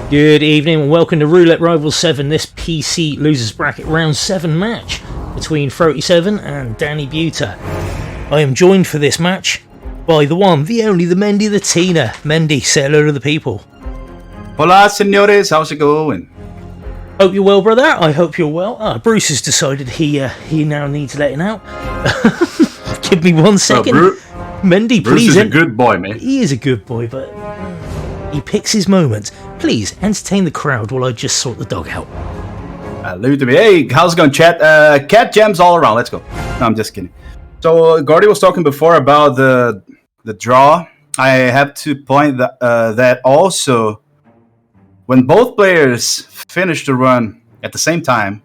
Good evening and welcome to Roulette Rivals 7, this PC Losers Bracket Round 7 match between Frote7 and DaniButa. I am joined for this match by the one, the only, the Mendietinha. Mendy, say hello to the people. Hola, senores, how's it going? Hope you're well, brother. I hope you're well. Bruce has decided he now needs letting out. Give me 1 second. Mendy, Bruce please. Bruce is a good boy, man. He is a good boy, but he picks his moments. Please entertain the crowd while I just sort the dog out. Leave it to me. Hey, how's it going, chat? Cat gems all around. Let's go. No, I'm just kidding. So Gordy was talking before about the draw. I have to point that also when both players finish the run at the same time,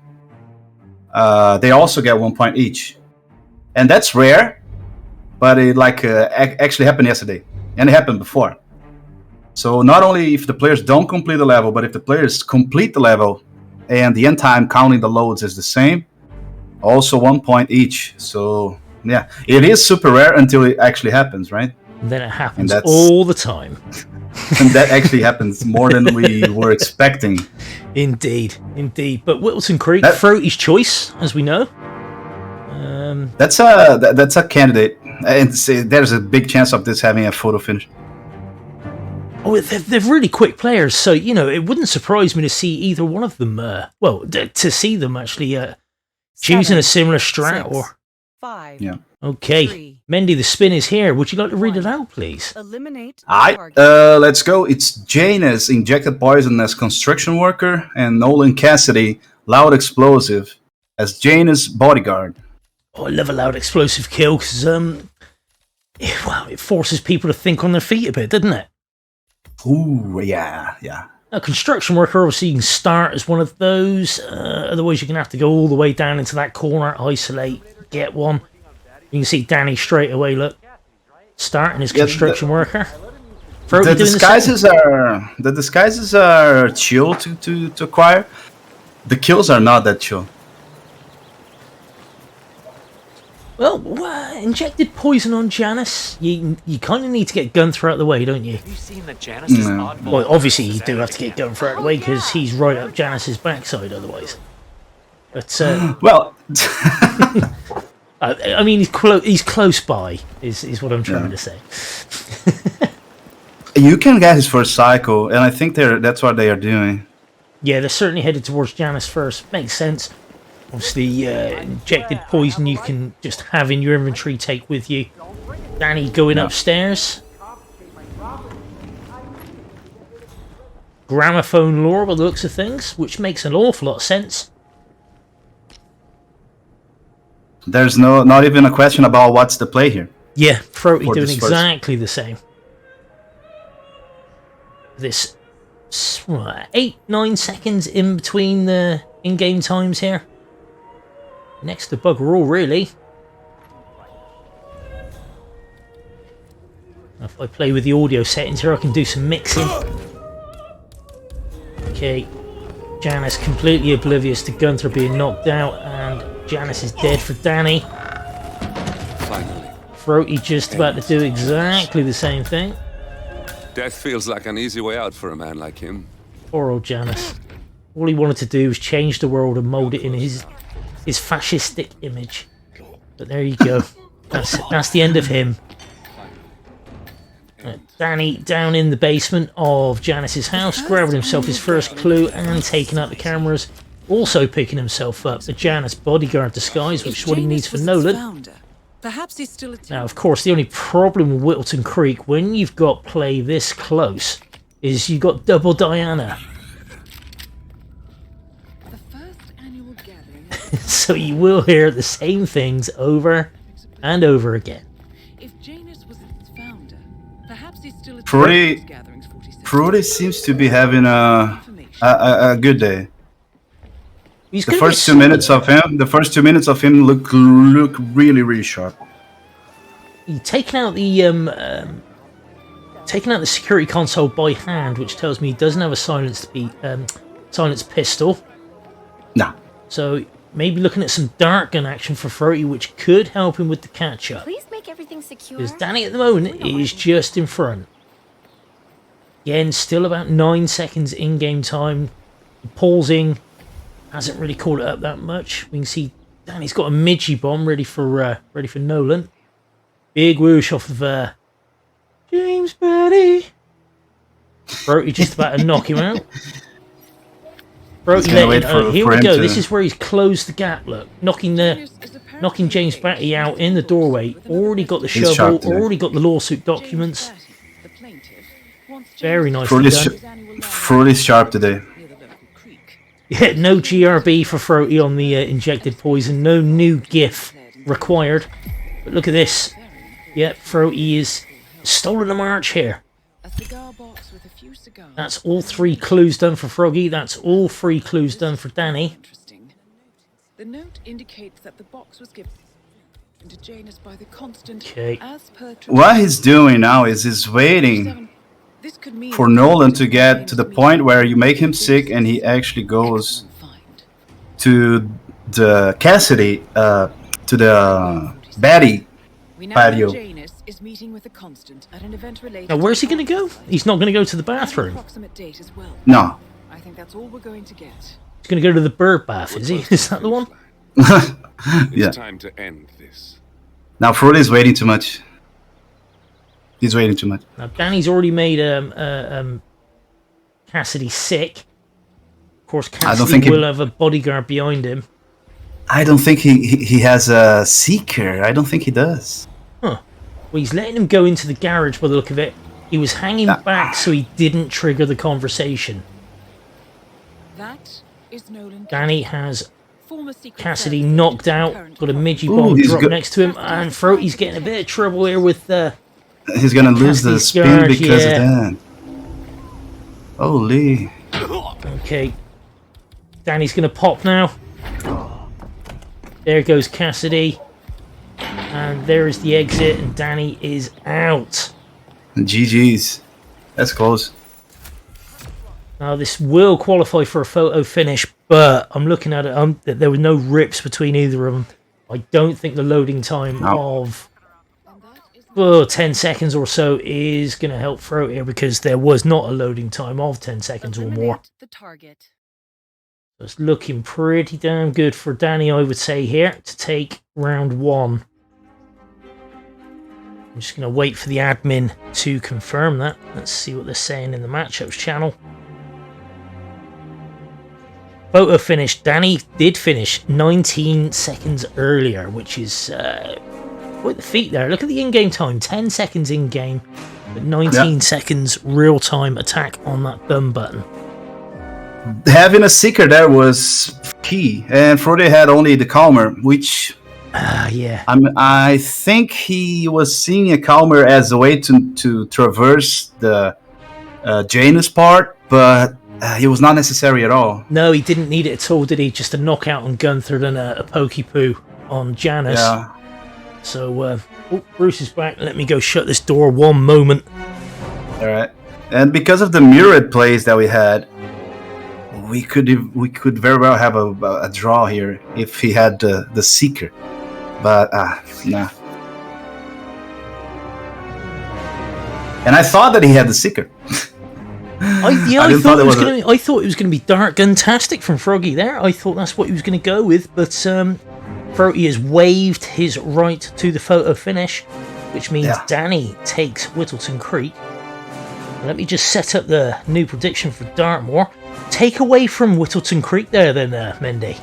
they also get 1 point each, and that's rare. But it actually happened yesterday, and it happened before. So not only if the players don't complete the level, but if the players complete the level and the end time counting the loads is the same, also 1 point each. So yeah, it is super rare until it actually happens, right? And then it happens all the time. And that actually happens more than we were expecting. Indeed, indeed. But Wilton Creek, Frote's choice, as we know. That's a candidate, and there's a big chance of this having a photo finish. Oh, they're really quick players, so, you know, it wouldn't surprise me to see either one of them, to see them actually choosing a similar strat. 6, or 5. Yeah. Okay, 3, Mendy, the spin is here. Would you like to read it out, please? Eliminate. Let's go. It's Janus, injected poison as construction worker, and Nolan Cassidy, loud explosive, as Janus bodyguard. Oh, I love a loud explosive kill, because, it forces people to think on their feet a bit, doesn't it? Ooh, yeah. A construction worker, obviously, you can start as one of those. Otherwise, you're going to have to go all the way down into that corner, isolate, get one. You can see Danny straight away, look, starting his construction worker. The disguises are chill to acquire. The kills are not that chill. Well, injected poison on Janus. You kind of need to get Gunther out of the way, don't you? Have you seen that Janus is oddball? Well, obviously you do have to get Gunther out of the way because he's right up Janus's backside otherwise. But well, I mean, he's close by. Is what I'm trying to say. You can get his first cycle, and I think that's what they are doing. Yeah, they're certainly headed towards Janus first. Makes sense. Obviously, injected poison you can just have in your inventory, take with you. Danny going upstairs. Gramophone lore by the looks of things, which makes an awful lot of sense. There's not even a question about what's the play here. Yeah, Frote doing exactly the same. This 8-9 seconds in between the in-game times here. Next to bugger all, really. If I play with the audio settings here, I can do some mixing. Okay, Janus completely oblivious to Gunther being knocked out, and Janus is dead for Danny. Finally. Frote just about to do exactly the same thing. Death feels like an easy way out for a man like him. Poor old Janus. All he wanted to do was change the world and mould it in his fascistic image. But there you go. That's the end of him. Danny down in the basement of Janus's house, grabbing himself his first clue and taking out the cameras. Also picking himself up the Janus bodyguard disguise, which is what he needs for Nolan. Perhaps he's still Now, of course, the only problem with Wilton Creek when you've got play this close is you've got double Diana. So you will hear the same things over and over again. If Janus was its founder, perhaps he's still Frote seems to be having a good day. The first 2 minutes of him look really sharp. He's taking out the security console by hand, which tells me he doesn't have a silenced pistol. Nah. So maybe looking at some dart gun action for Frote, which could help him with the catch-up. Please make everything secure. Because Danny at the moment is just in front. Again, still about 9 seconds in-game time. Pausing hasn't really caught it up that much. We can see Danny's got a midgie bomb ready for Nolan. Big whoosh off of James Betty. Frote just about to knock him out. Frote here we go. This is where he's closed the gap. Look, knocking James Batty out in the doorway. Already got the shovel. Already got the lawsuit documents. Very nicely done. Frote's sharp today. Yeah, no GRB for Frote on the injected poison. No new GIF required. But look at this. Yep, Frote is stolen a march here. That's all 3 clues done for Froggy. That's all 3 clues done for Danny. The note indicates that the box was given to Janus by the constant. Okay. What he's doing now is he's waiting for Nolan to get to the point where you make him sick and he actually goes to the Cassidy, to the Batty patio. Now, where's he going to go? He's not going to go to the bathroom. No. I think that's all we're going to get. He's going to go to the bird bath, is he? Is that the one? Yeah. It's time to end this. Now Frote is waiting too much. He's waiting too much. Now, Danny's already made Cassidy sick. Of course, Cassidy will have a bodyguard behind him. I don't think he has a seeker. I don't think he does. Huh. Well, he's letting him go into the garage by the look of it. He was hanging back so he didn't trigger the conversation. That is Nolan. Danny has Cassidy knocked out, got a midgie bomb dropped next to him, and Frote's getting a bit of trouble here with he's gonna lose the spin because of that. Holy. Okay. Danny's gonna pop now. There goes Cassidy. And there is the exit, and Danny is out. GG's. That's close. Now, this will qualify for a photo finish, but I'm looking at it. There were no rips between either of them. I don't think the loading time of 10 seconds or so is going to help Frote here, because there was not a loading time of 10 seconds or more. It's looking pretty damn good for Danny, I would say, here to take round 1. I'm just going to wait for the admin to confirm that. Let's see what they're saying in the matchups channel. Photo finish. Danny did finish 19 seconds earlier, which is quite the feat there. Look at the in-game time. 10 seconds in-game, but 19 seconds real-time attack on that done button. Having a seeker there was key, and Frote had only the calmer, which... yeah. I think he was seeing a calmer as a way to traverse the Janus part, but it was not necessary at all. No, he didn't need it at all, did he? Just a knockout on Gunther and a pokey poo on Janus. Yeah. So, Bruce is back. Let me go shut this door one moment. All right. And because of the mirrored plays that we had, we could very well have a draw here if he had the seeker. But nah. And I thought that he had the seeker. I thought it was going to be dark guntastic from Froggy there. I thought that's what he was going to go with, but Frote has waived his right to the photo finish, which means Danny takes Whittleton Creek. Let me just set up the new prediction for Dartmoor. Take away from Whittleton Creek there, then, Mendy.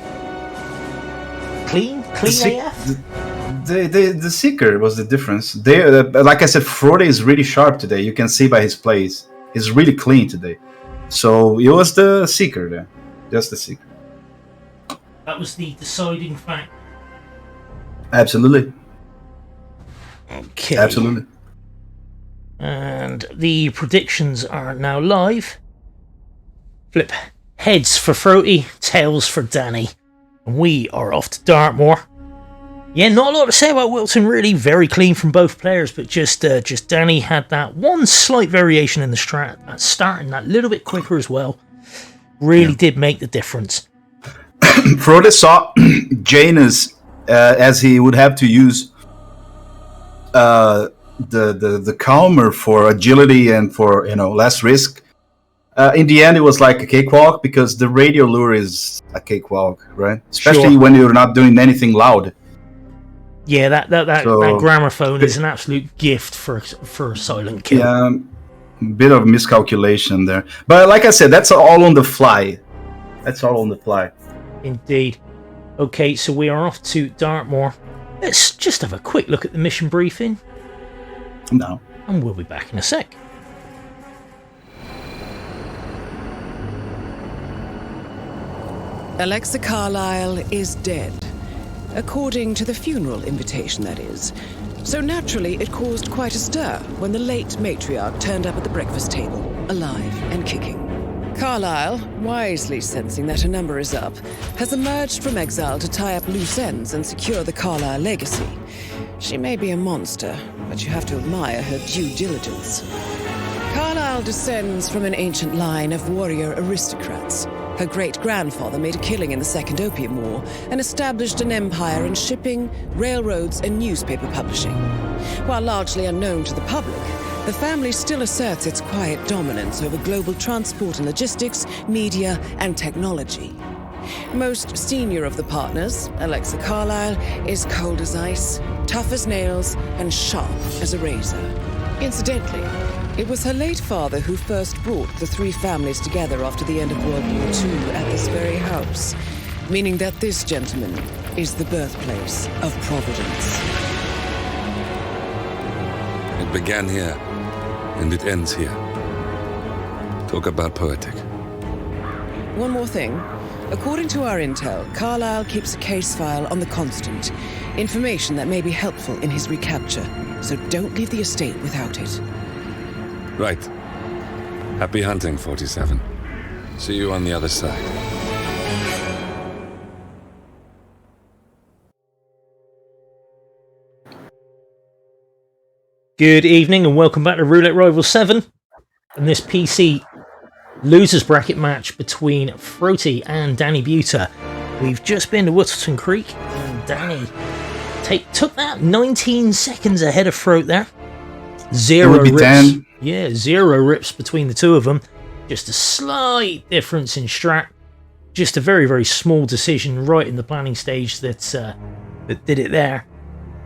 Clean AF? The seeker was the difference. Like I said, Frote is really sharp today. You can see by his plays. He's really clean today. So it was the seeker there. Just the seeker. That was the deciding factor. Absolutely. Okay. Absolutely. And the predictions are now live. Flip. Heads for Frote, tails for Danny. And we are off to Dartmoor. Yeah, not a lot to say about Wilton, really. Very clean from both players, but just Danny had that one slight variation in the strat, starting that little bit quicker as well. Really did make the difference. Frote saw Janus as he would have to use the calmer for agility and for less risk. In the end, it was like a cakewalk because the radio lure is a cakewalk, right? Especially when you're not doing anything loud. Yeah, that gramophone is an absolute gift for a silent kill. Yeah, bit of miscalculation there. But like I said, that's all on the fly. Indeed. Okay, so we are off to Dartmoor. Let's just have a quick look at the mission briefing. No. And we'll be back in a sec. Alexa Carlyle is dead. According to the funeral invitation, that is. So naturally, it caused quite a stir when the late matriarch turned up at the breakfast table, alive and kicking. Carlyle, wisely sensing that her number is up, has emerged from exile to tie up loose ends and secure the Carlyle legacy. She may be a monster, but you have to admire her due diligence. Carlyle descends from an ancient line of warrior aristocrats. Her great-grandfather made a killing in the Second Opium War and established an empire in shipping, railroads, and newspaper publishing. While largely unknown to the public, the family still asserts its quiet dominance over global transport and logistics, media, and technology. Most senior of the partners, Alexa Carlyle, is cold as ice, tough as nails, and sharp as a razor. Incidentally, it was her late father who first brought the three families together after the end of World War II at this very house, meaning that this gentleman is the birthplace of Providence. It began here, and it ends here. Talk about poetic. One more thing. According to our intel, Carlyle keeps a case file on the Constant, information that may be helpful in his recapture, so don't leave the estate without it. Right. Happy hunting, 47. See you on the other side. Good evening and welcome back to Roulette Rivals 7 and this PC losers bracket match between Frote and DaniButa. We've just been to Whittleton Creek and Danny took that 19 seconds ahead of Frote there. Zero rips. 10. Yeah, 0 rips between the two of them. Just a slight difference in strat. Just a very, very small decision right in the planning stage that did it there.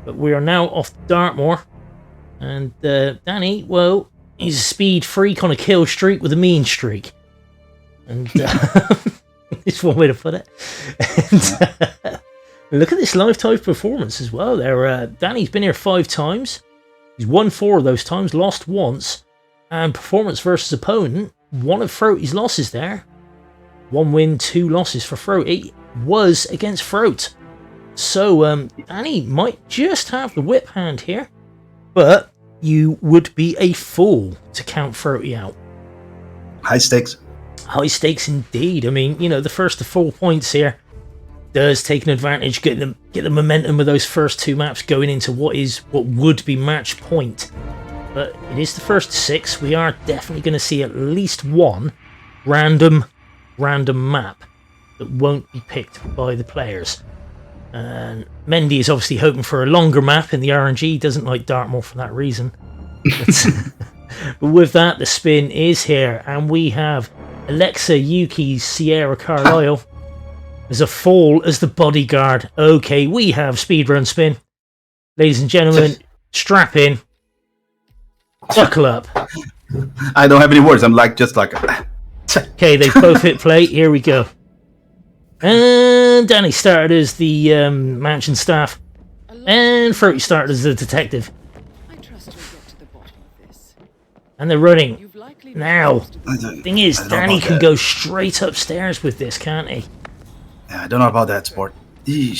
But we are now off to Dartmoor. And Danny, well, he's a speed freak on a kill streak with a mean streak. And it's one way to put it. And, look at this lifetime performance as well there. Danny's been here 5 times. He's won 4 of those times, lost once. And performance versus opponent, one of Frote's losses there. 1 win, 2 losses for Frote was against Frote. So Danny might just have the whip hand here. But you would be a fool to count Frote out. High stakes. High stakes indeed. I mean, the first to 4 points here does take an advantage, get the momentum of those first 2 maps going into what would be match point. But it is the first to 6. We are definitely going to see at least one random map that won't be picked by the players. And Mendy is obviously hoping for a longer map in the RNG. He doesn't like Dartmoor for that reason. But with that, the spin is here, and we have Alexa, Yuki, Sierra, Carlisle as a fall as the bodyguard. Okay, we have speedrun spin. Ladies and gentlemen, strap in. Buckle up. I don't have any words. I'm just like... Okay, they both hit play. Here we go. And Danny started as the mansion staff. And Frote started as the detective. I trust you'll get to the bottom of this. And they're running. Now, the thing is, Danny can go straight upstairs with this, can't he? Yeah, I don't know about that, sport. Hey,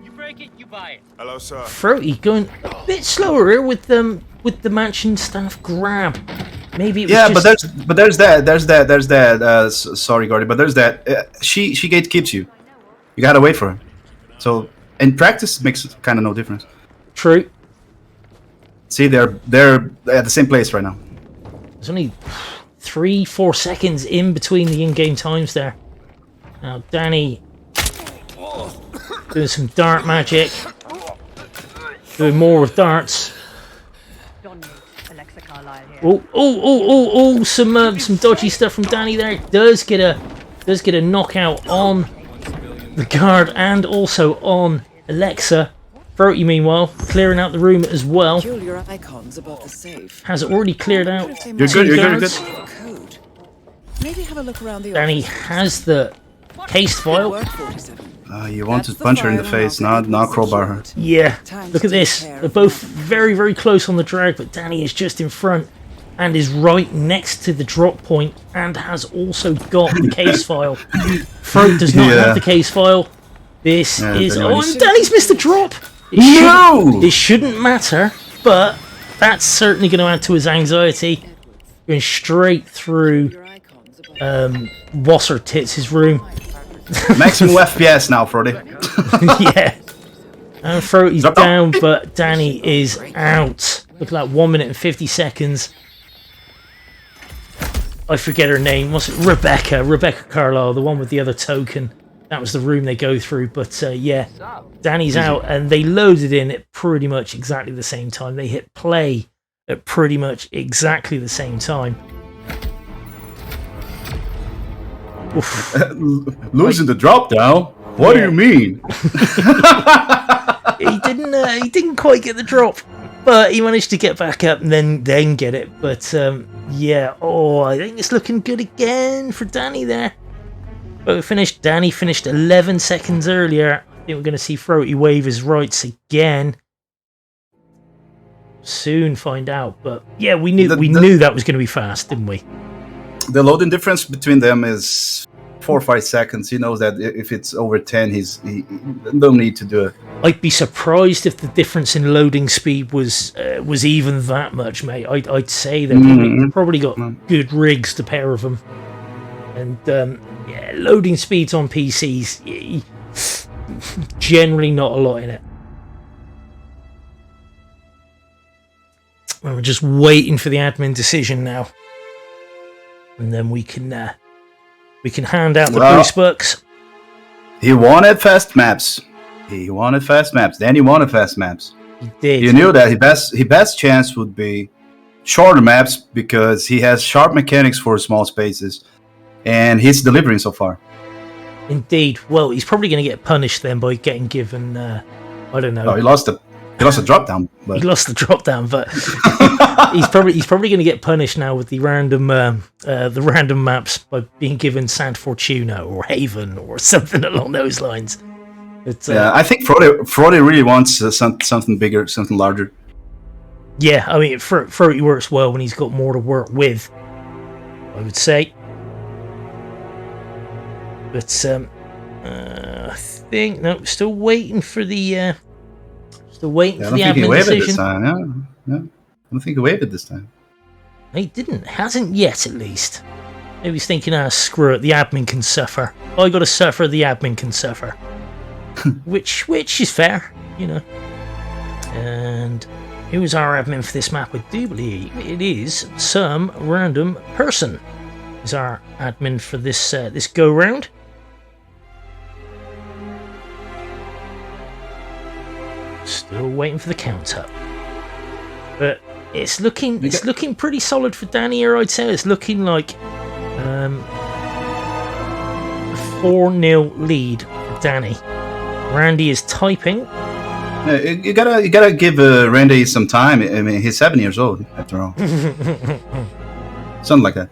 you break it, you buy it. Hello, sir. Frote going a bit slower here with the mansion staff grab. Maybe it was just... but there's that. Sorry, Gordy, but there's that. She gatekeeps you. You gotta wait for her. So in practice, it makes kind of no difference. True. See, they're at the same place right now. There's only 3-4 seconds in between the in-game times there. Now Danny doing some dart magic. Doing more with darts. Some dodgy stuff from Danny there. Does get a knockout on the guard and also on Alexa. Frote, meanwhile, clearing out the room as well. Icons above the safe. Has it already cleared out? You're good, you're good. Code. Maybe have a look around the Danny has the case file. You want to punch her in the face, not crowbar her. Yeah, look at this. They're both very, very close on the drag, but Danny is just in front and is right next to the drop point and has also got the case file. Frote does not have the case file. This is... Oh, and Danny's missed the drop! It shouldn't matter, but that's certainly going to add to his anxiety. Going straight through Wasser Tits' room. Maximum FPS now, Frote. Yeah. And Frote's down, but Danny is out. Look at that, 1 minute and 50 seconds. I forget her name. What's it? Rebecca Carlisle, the one with the other token. That was the room they go through. But yeah, Danny's out, and they loaded in at pretty much exactly the same time. They hit play at pretty much exactly the same time. Losing the drop down? What do you mean? He didn't quite get the drop, but he managed to get back up and then get it. But yeah, I think it's looking good again for Danny there. But Danny finished 11 seconds earlier. I think we're going to see Frote wave his rights again. Soon find out, but yeah, we knew that was going to be fast, didn't we? The loading difference between them is 4 or 5 seconds. He knows that if it's over 10, he don't need to do it. I'd be surprised if the difference in loading speed was even that much, mate. I'd say they've probably got good rigs, the pair of them. And yeah, loading speeds on PCs, generally not a lot in it. And we're just waiting for the admin decision now. And then we can hand out the boost books. He wanted fast maps. Danny wanted fast maps. He did. You knew that his best chance would be shorter maps because he has sharp mechanics for small spaces, and he's delivering so far. Indeed. Well, he's probably going to get punished then by getting given. I don't know. Oh, he lost a drop down. But... He lost the drop down, but he's probably going to get punished now with the random maps by being given Santa Fortuna or Haven or something along those lines. Yeah, I think Frote really wants something bigger, something larger. Yeah, I mean, Frote works well when he's got more to work with, I would say. But I think still waiting for the admin decision. This time. Yeah. I don't think he waved it this time. He hasn't yet, at least. Maybe he's thinking, screw it, the admin can suffer. I got to suffer, the admin can suffer. which is fair, you know. And who is our admin for this map? I do believe it is some random person is our admin for this this go round. Still waiting for the count up, but it's looking pretty solid for Danny here. I'd say it's looking like a 4-0 lead for Danny. Randy is typing. You gotta give Randy some time. I mean, he's 7 years old after all. Something like that.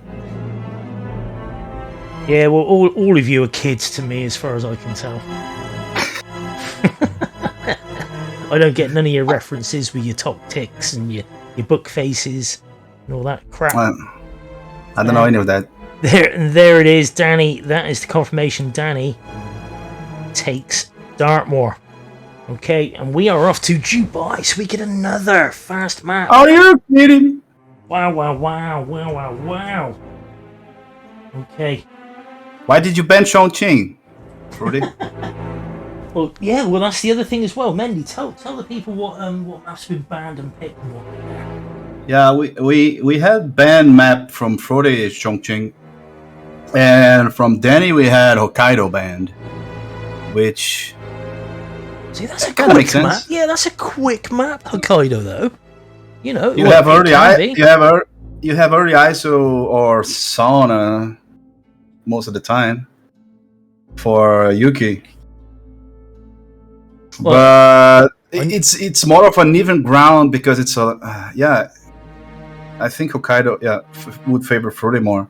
Yeah, well, all of you are kids to me, as far as I can tell. I don't get none of your references with your top ticks and your book faces and all that crap. I don't know any of that. There it is, Danny. That is the confirmation. Danny takes Dartmoor. Okay, and we are off to Dubai, so we get another fast map. Are you kidding? Wow. Okay. Why did you ban Chongqing, Frote? Well, that's the other thing as well. Mendy, tell the people what maps have been banned and picked and what. Yeah, we had banned map from Frote Chongqing, and from Danny we had Hokkaido banned, which See, that's a Kinda quick makes map. sense. Yeah, that's a quick map, Hokkaido, though. You know, You well, have it early can be. you have early ISO or sauna most of the time for Yuki. Well, But it's more of an even ground because it's a I think Hokkaido would favor Fruity more.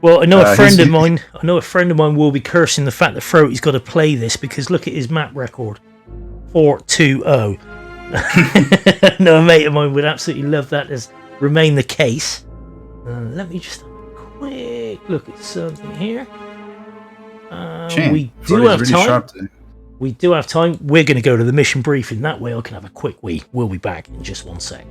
Well, I know a friend of mine. I know a friend of mine will be cursing the fact that Frote's got to play this because look at his map record, 4-2-0. No, a mate of mine would absolutely love that to remain the case. Let me just have a quick look at something here. We do have time. We do have time. We're going to go to the mission briefing. That way I can have a quick wee. We'll be back in just 1 sec.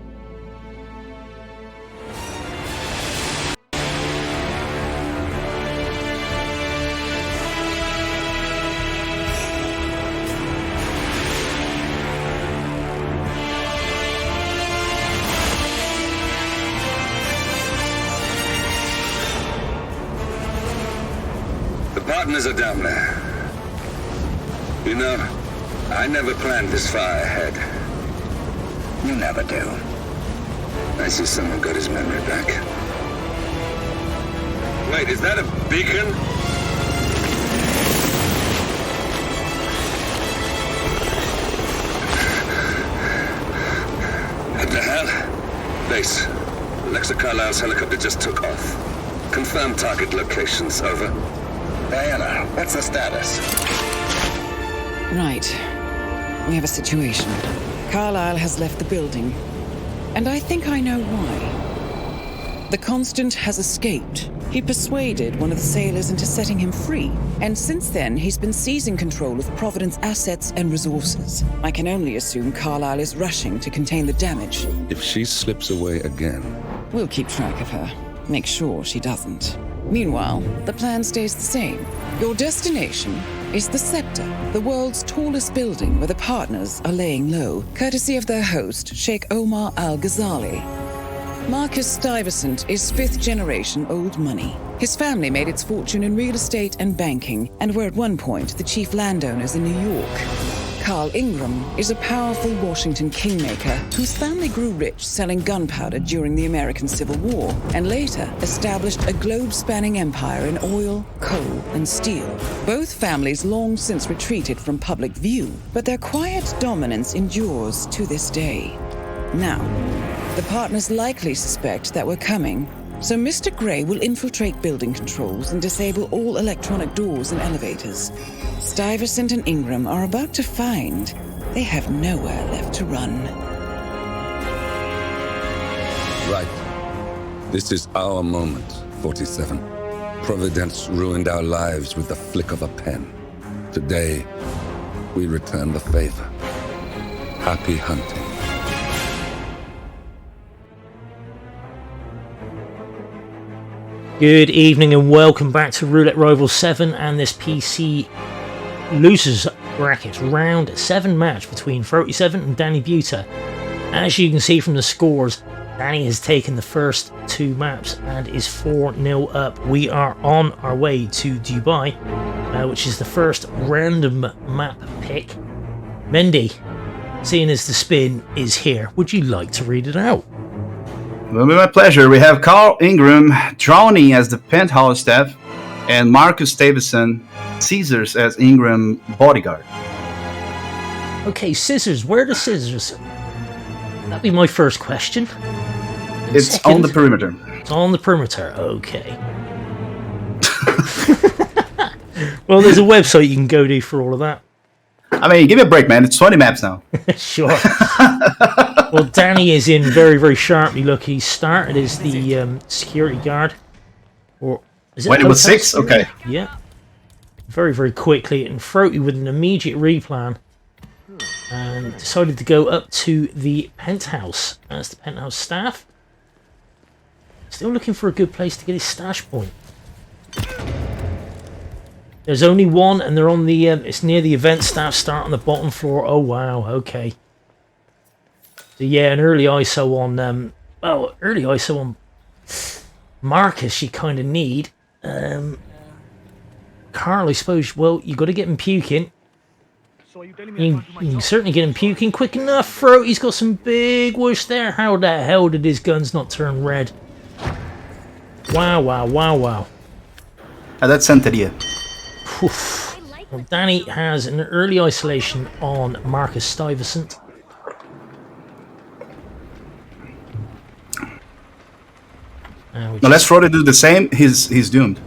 The partners are down there. You know, I never planned this far ahead. You never do. I see someone got his memory back. Wait, is that a beacon? What the hell? Base. Alexa Carlisle's helicopter just took off. Confirm target locations, over. Diana, what's the status? Right. We have a situation. Carlisle has left the building. And I think I know why. The Constant has escaped. He persuaded one of the sailors into setting him free. And since then, he's been seizing control of Providence assets and resources. I can only assume Carlisle is rushing to contain the damage. If she slips away again... We'll keep track of her. Make sure she doesn't. Meanwhile, the plan stays the same. Your destination is the Scepter, the world's tallest building where the partners are laying low, courtesy of their host, Sheikh Omar Al-Ghazali. Marcus Stuyvesant is fifth-generation old money. His family made its fortune in real estate and banking, and were at one point the chief landowners in New York. Carl Ingram is a powerful Washington kingmaker whose family grew rich selling gunpowder during the American Civil War, and later established a globe-spanning empire in oil, coal, and steel. Both families long since retreated from public view, but their quiet dominance endures to this day. Now, the partners likely suspect that we're coming, so Mr. Gray will infiltrate building controls and disable all electronic doors and elevators. Stuyvesant and Ingram are about to find they have nowhere left to run. Right. This is our moment, 47. Providence ruined our lives with the flick of a pen. Today, we return the favor. Happy hunting. Good evening and welcome back to Roulette Rivals 7 and this PC losers bracket round 7 match between Frote7 and DaniButa. As you can see from the scores, Danny has taken the first 2 maps and is 4-0 up. We are on our way to Dubai, which is the first random map pick. Mendy, seeing as the spin is here, would you like to read it out? It will be my pleasure. We have Carl Ingram drowning as the penthouse staff, and Marcus Stuyvesant Caesars as Ingram bodyguard. Okay, scissors. Where are the scissors? That'd be my first question. It's Second, on the perimeter. It's on the perimeter. Okay. Well, there's a website you can go to for all of that. I mean, give me a break, man. It's 20 maps now. Sure. Well, Danny is in very, very sharply. Look, he started as the security guard. Or is it when it was 6? Security? Okay. Yeah. Very, very quickly. And Frote with an immediate replan. And decided to go up to the penthouse as the penthouse staff. Still looking for a good place to get his stash point. There's only one, and they're on the. It's near the event staff start on the bottom floor. Oh wow, okay. So yeah, an early ISO on. Early ISO on Marcus. You kind of need. Carl, I suppose. Well, you got to get him puking. You can certainly get him puking quick enough. Frote's got some big whoosh there. How the hell did his guns not turn red? Wow, wow, wow, wow. That's Santeria. Oof. Well, Danny has an early isolation on Marcus Stuyvesant. Unless Frote do the same, he's doomed.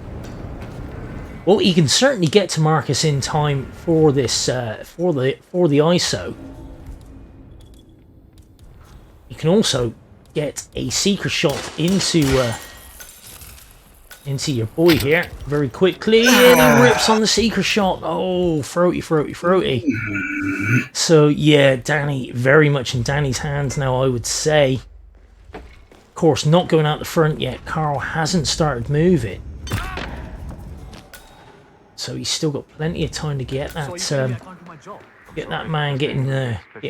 Well, he can certainly get to Marcus in time for this for the ISO. You can also get a secret shot into your boy here very quickly, and he rips on the secret shot. Oh, Frote. So yeah, Danny very much in Danny's hands now, I would say. Of course, not going out the front yet. Carl hasn't started moving, so he's still got plenty of time to get that man getting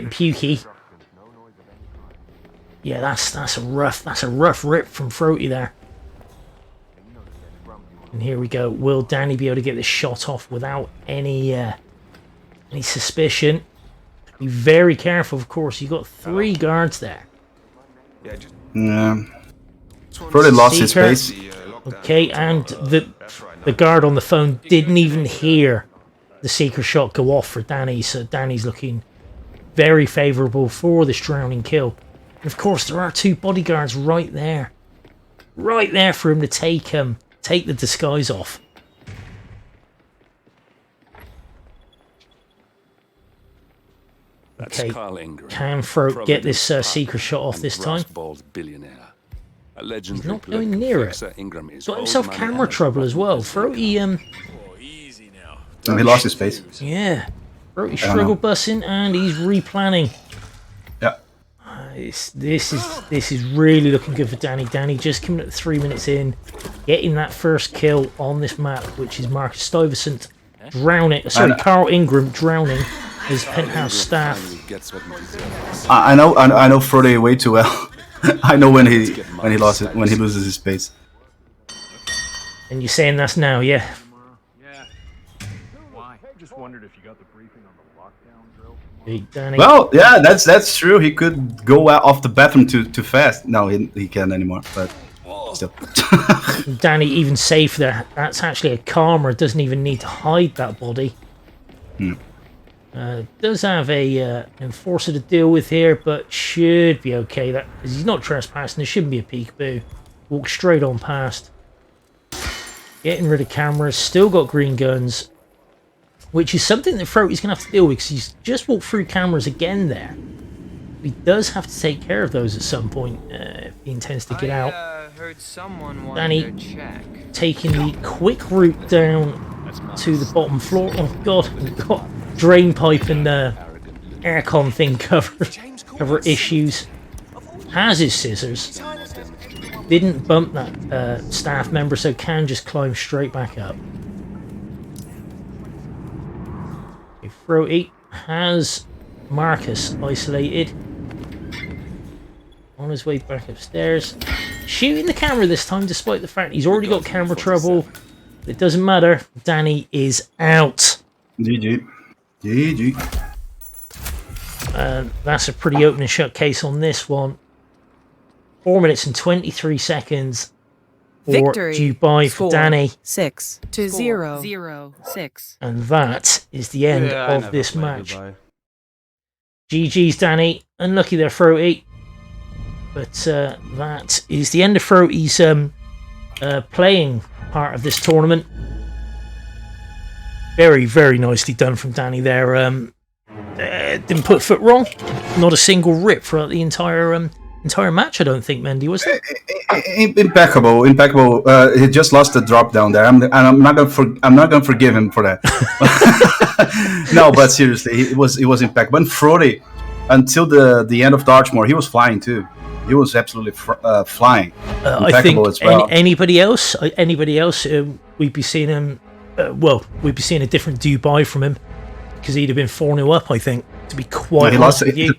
pukey. Yeah, that's a rough rip from Frote there. And here we go. Will Danny be able to get this shot off without any suspicion? Be very careful, of course. You've got 3 guards there. Yeah. Frote lost his space. Okay, and the guard on the phone didn't even hear the secret shot go off for Danny, so Danny's looking very favourable for this drowning kill. And of course, there are 2 bodyguards right there for him to take the disguise off. Okay, can Frote get this secret shot off this time? He's not going near it. He's got himself camera trouble as well. Frote, he lost his space. Yeah, Frote struggle bussing, and he's replanning. Yeah. This is really looking good for Danny. Danny just coming at 3 minutes in, getting that first kill on this map, which is Marcus Stuyvesant Carl Ingram drowning his penthouse staff. I know Frote way too well. I know when he loses his space. And you're saying that's now, yeah? Yeah. Why? I just wondered if you got the briefing on the lockdown drill. Hey, Danny. Well, yeah, that's true. He could go off the bathroom too fast. No, he can't anymore. But still. Danny even safe there. That's actually a calmer. Doesn't even need to hide that body. Does have a enforcer to deal with here, but should be okay. That he's not trespassing. There shouldn't be a peekaboo. Walk straight on past. Getting rid of cameras. Still got green guns, which is something that Frote's going to have to deal with because he's just walked through cameras again there. He does have to take care of those at some point if he intends to get out. Heard someone Danny taking the quick route down to the bottom floor. Oh god, we've got drain pipe and aircon thing cover issues. Has his scissors. Didn't bump that staff member, so can just climb straight back up. Frote has Marcus isolated. On his way back upstairs. Shooting the camera this time, despite the fact he's already got camera trouble. It doesn't matter. Danny is out. GG. That's a pretty open and shut case on this one. 4 minutes and 23 seconds for Victory. Dubai for Danny. 6-0. And that is the end of this match. GG's Danny. Unlucky there, Frote. But that is the end of Frote's playing part of this tournament. Very, very nicely done from Danny there. Didn't put foot wrong. Not a single rip throughout the entire match, I don't think, Mendy, was there? Impeccable. He just lost the drop down there. I'm not gonna forgive him for that. No, but seriously, it was impeccable. And Frote, until the end of Dartmoor, he was flying too. He was absolutely flying. I think as well. anybody else, we'd be seeing him. We'd be seeing a different Dubai from him because he'd have been 4-0 up. I think, to be quite honest with you.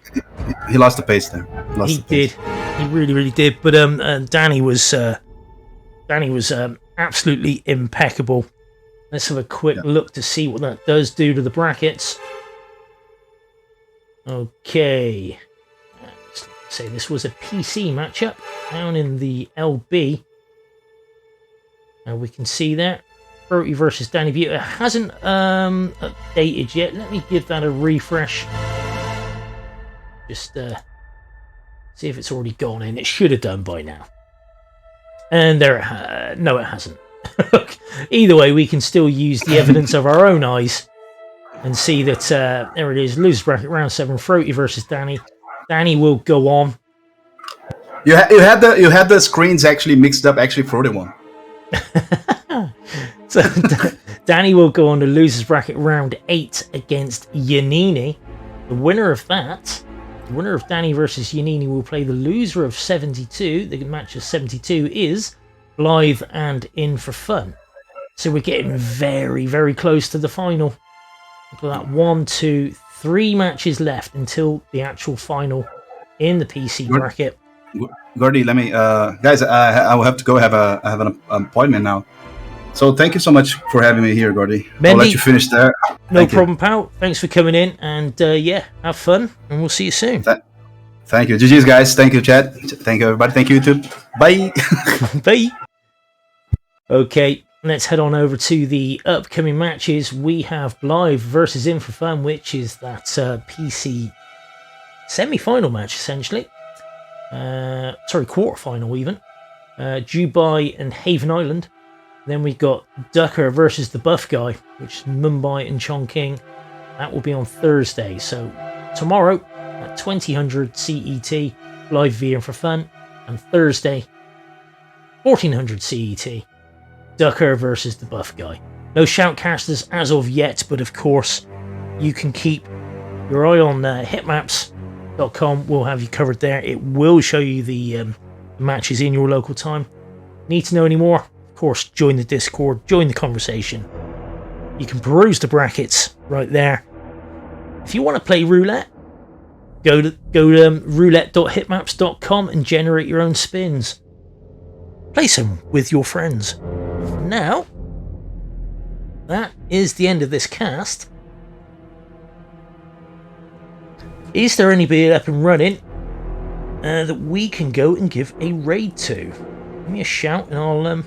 He lost the pace there. He did. He really, really did. But Danny was absolutely impeccable. Let's have a quick look to see what that does do to the brackets. Okay. Let's say this was a PC matchup down in the LB. And we can see that Frote versus DaniButa hasn't updated yet. Let me give that a refresh. Just see if it's already gone in. It should have done by now. And there no, it hasn't. Either way, we can still use the evidence of our own eyes and see that there it is. Losers bracket round 7. Frote versus Danny. Danny will go on. You had the screens actually mixed up. Actually, Frote won. So Danny will go on to losers bracket round 8 against Yanini. The winner of that, the winner of Danny versus Yanini, will play the loser of 72. The match of 72 is live and in for fun. So we're getting very, very close to the final. Look at that. 1, 2, 3 matches left until the actual final in the PC bracket. Gordy, let me, guys. I will have to go. I have an appointment now. So thank you so much for having me here, Gordy. Mendy, I'll let you finish there. No problem, pal. Thanks for coming in, and yeah, have fun, and we'll see you soon. Thank you. GG's, guys. Thank you, chat. Thank you, everybody. Thank you, YouTube. Bye. Bye. Okay, let's head on over to the upcoming matches. We have Live versus In for Fun, which is that PC semi-final match, essentially. Sorry, quarter-final even. Dubai and Haven Island. Then we got Ducker versus the Buff Guy, which is Mumbai and Chongqing. That will be on Thursday. So tomorrow at 2000 CET, Live V In for Fun, and Thursday 1400 CET, Ducker versus the Buff Guy. No shoutcasters as of yet, but of course you can keep your eye on hitmaps.com. We'll have you covered there. It will show you the matches in your local time. Need to know any more? Of course, join the Discord, join the conversation. You can peruse the brackets right there. If you want to play roulette, go to roulette.hitmaps.com and generate your own spins. Play some with your friends. For now, that is the end of this cast. Is there anybody up and running that we can go and give a raid to? Give me a shout and I'll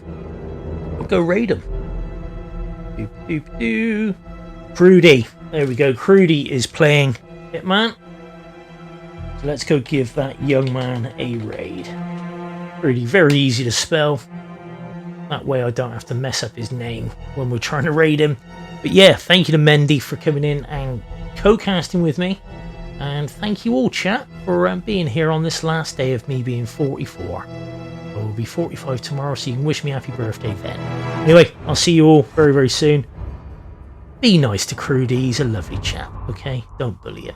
go raid them. Crudy. There we go. Crudy is playing Hitman. So let's go give that young man a raid. Crudy, very easy to spell. That way I don't have to mess up his name when we're trying to raid him. But yeah, thank you to Mendy for coming in and co-casting with me. And thank you all, chat, for being here on this last day of me being 44. I will be 45 tomorrow, so you can wish me happy birthday then. Anyway, I'll see you all very, very soon. Be nice to Crudy. He's a lovely chap, okay? Don't bully him.